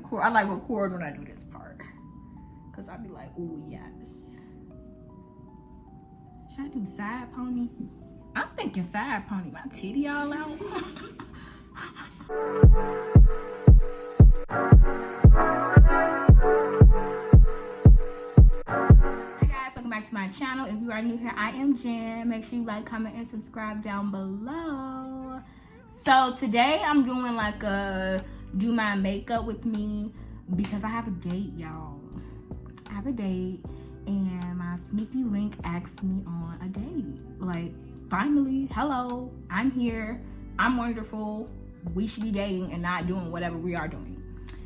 record. I like record when I do this part. Because I'll be like, oh, yes. Should I do side pony? I'm thinking side pony. My titty all out. Hi guys, welcome back to my channel. If you are new here, I am Jen. Make sure you like, comment, and subscribe down below. So today I'm doing like a do my makeup with me because I have a date, y'all. I have a date and my sneaky link asked me on a date. Like, finally, hello, I'm here, I'm wonderful, we should be dating and not doing whatever we are doing.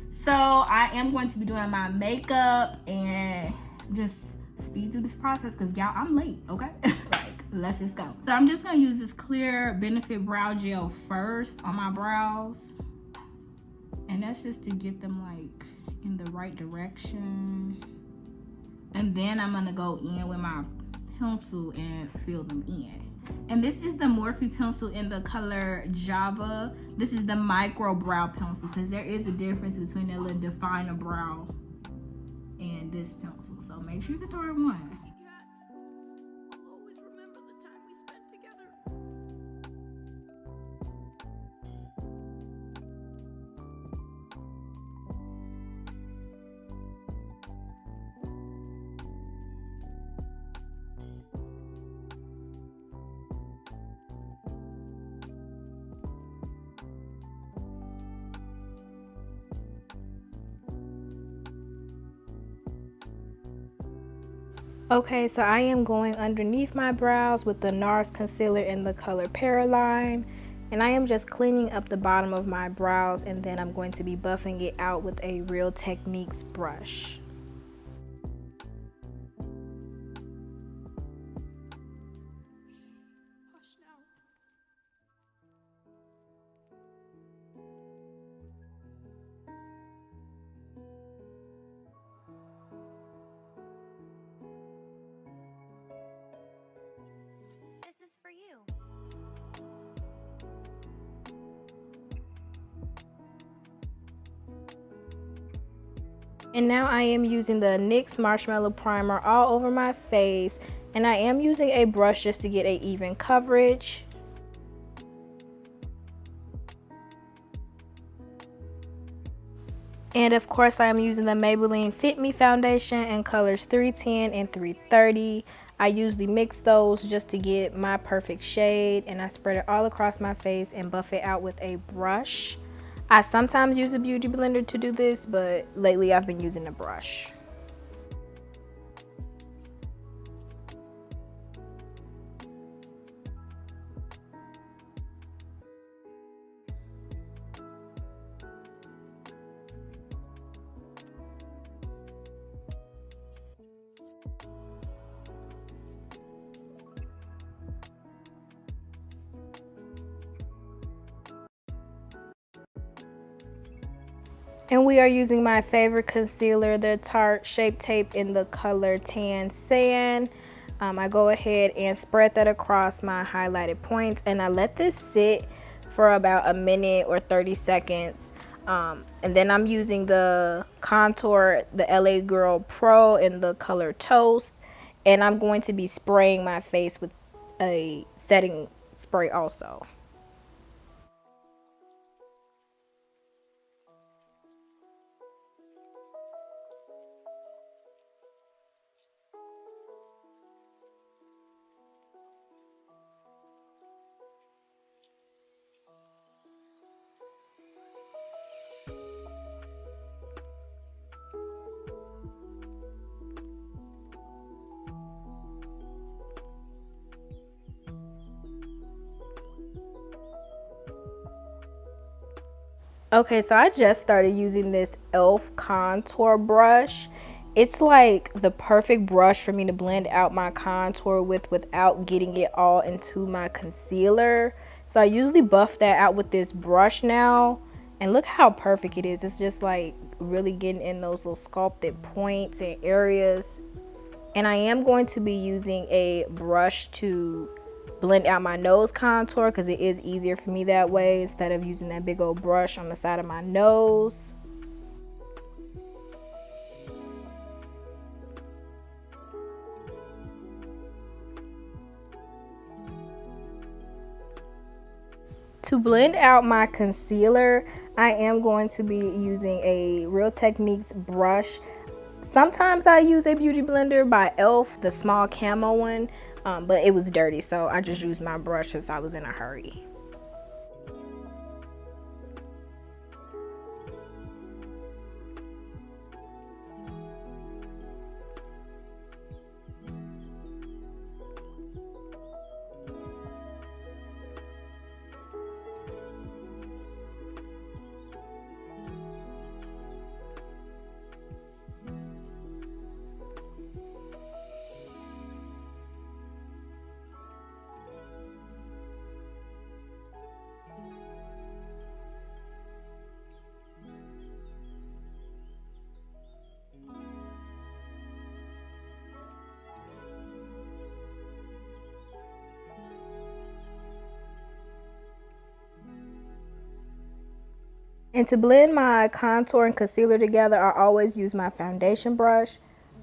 So I am going to be doing my makeup and just speed through this process because y'all, I'm late, okay? Like, let's just go. So I'm just gonna use this clear Benefit brow gel first on my brows, and that's just to get them like in the right direction. And then I'm gonna go in with my pencil and fill them in. And this is the Morphe pencil in the color Java. This is the micro brow pencil because there is a difference between the little definer brow and this pencil. So make sure you get the right one. Okay, so I am going underneath my brows with the Nars concealer in the color Paraline. And I am just cleaning up the bottom of my brows, and then I'm going to be buffing it out with a Real Techniques brush. And now I am using the NYX Marshmallow Primer all over my face, and I am using a brush just to get an even coverage. And of course I am using the Maybelline Fit Me foundation in colors 310 and 330. I usually mix those just to get my perfect shade, and I spread it all across my face and buff it out with a brush. I sometimes use a beauty blender to do this, but lately I've been using a brush. And we are using my favorite concealer, the Tarte Shape Tape in the color Tan Sand. I go ahead and spread that across my highlighted points, and I let this sit for about a minute or 30 seconds. And then I'm using the contour, the LA Girl Pro in the color Toast, and I'm going to be spraying my face with a setting spray also. Okay, so I just started using this e.l.f. contour brush. It's like the perfect brush for me to blend out my contour with without getting it all into my concealer. So I usually buff that out with this brush now, and look how perfect it is. It's just like really getting in those little sculpted points and areas. And I am going to be using a brush to blend out my nose contour because it is easier for me that way instead of using that big old brush on the side of my nose. To blend out my concealer, I am going to be using a Real Techniques brush. Sometimes I use a beauty blender by e.l.f., the small camo one, but it was dirty, so I just used my brush since I was in a hurry. And to blend my contour and concealer together, I always use my foundation brush.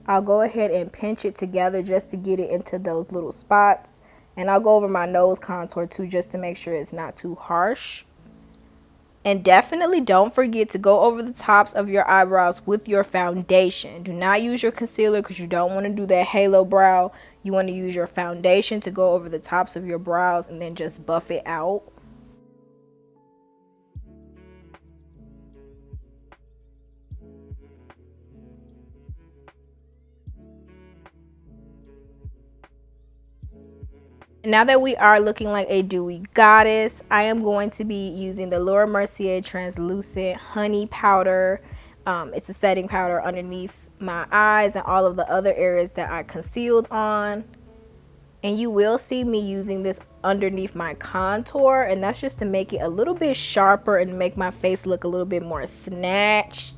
I'll go ahead and pinch it together just to get it into those little spots. And I'll go over my nose contour too, just to make sure it's not too harsh. And definitely don't forget to go over the tops of your eyebrows with your foundation. Do not use your concealer because you don't want to do that halo brow. You want to use your foundation to go over the tops of your brows and then just buff it out. Now that we are looking like a dewy goddess, I am going to be using the Laura Mercier translucent honey powder. It's a setting powder underneath my eyes and all of the other areas that I concealed on. And you will see me using this underneath my contour, and that's just to make it a little bit sharper and make my face look a little bit more snatched.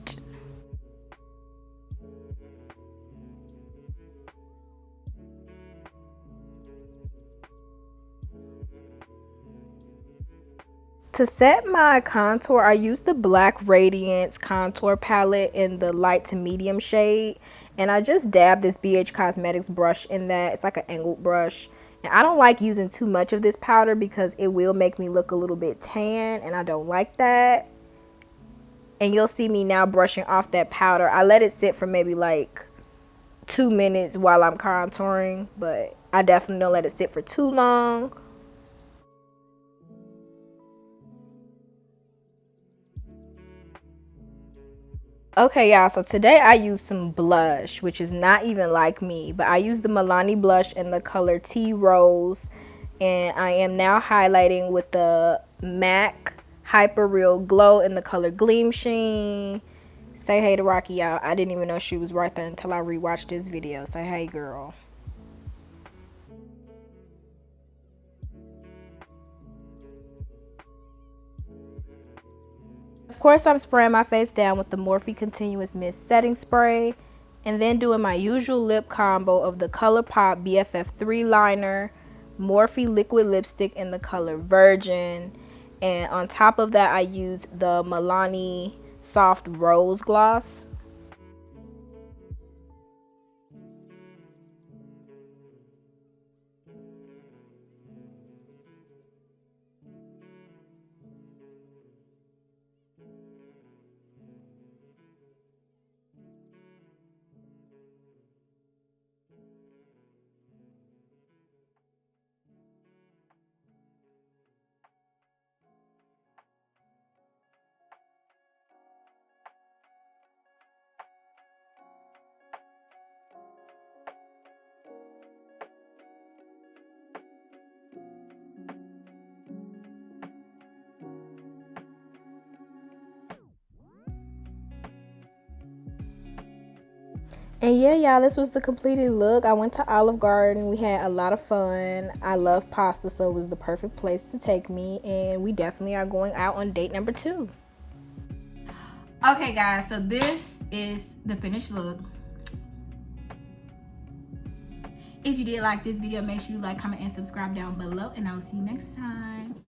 To set my contour, I use the Black Radiance contour palette in the light to medium shade. And I just dab this BH Cosmetics brush in that. It's like an angled brush. And I don't like using too much of this powder because it will make me look a little bit tan. And I don't like that. And you'll see me now brushing off that powder. I let it sit for maybe like 2 minutes while I'm contouring. But I definitely don't let it sit for too long. Okay, y'all, so today I used some blush, which is not even like me, but I used the Milani blush in the color Tea Rose, and I am now highlighting with the MAC Hyper Real Glow in the color Gleam Sheen. Say hey to Rocky, y'all. I didn't even know she was right there until I rewatched this video. Say hey, girl. Of course, I'm spraying my face down with the Morphe Continuous Mist Setting Spray. And then doing my usual lip combo of the ColourPop BFF3 liner, Morphe liquid lipstick in the color Virgin. And on top of that, I use the Milani Soft Rose Gloss. And yeah, y'all, this was the completed look. I went to Olive Garden. We had a lot of fun. I love pasta, so it was the perfect place to take me. And we definitely are going out on date number 2. Okay, guys, so this is the finished look. If you did like this video, make sure you like, comment, and subscribe down below. And I will see you next time.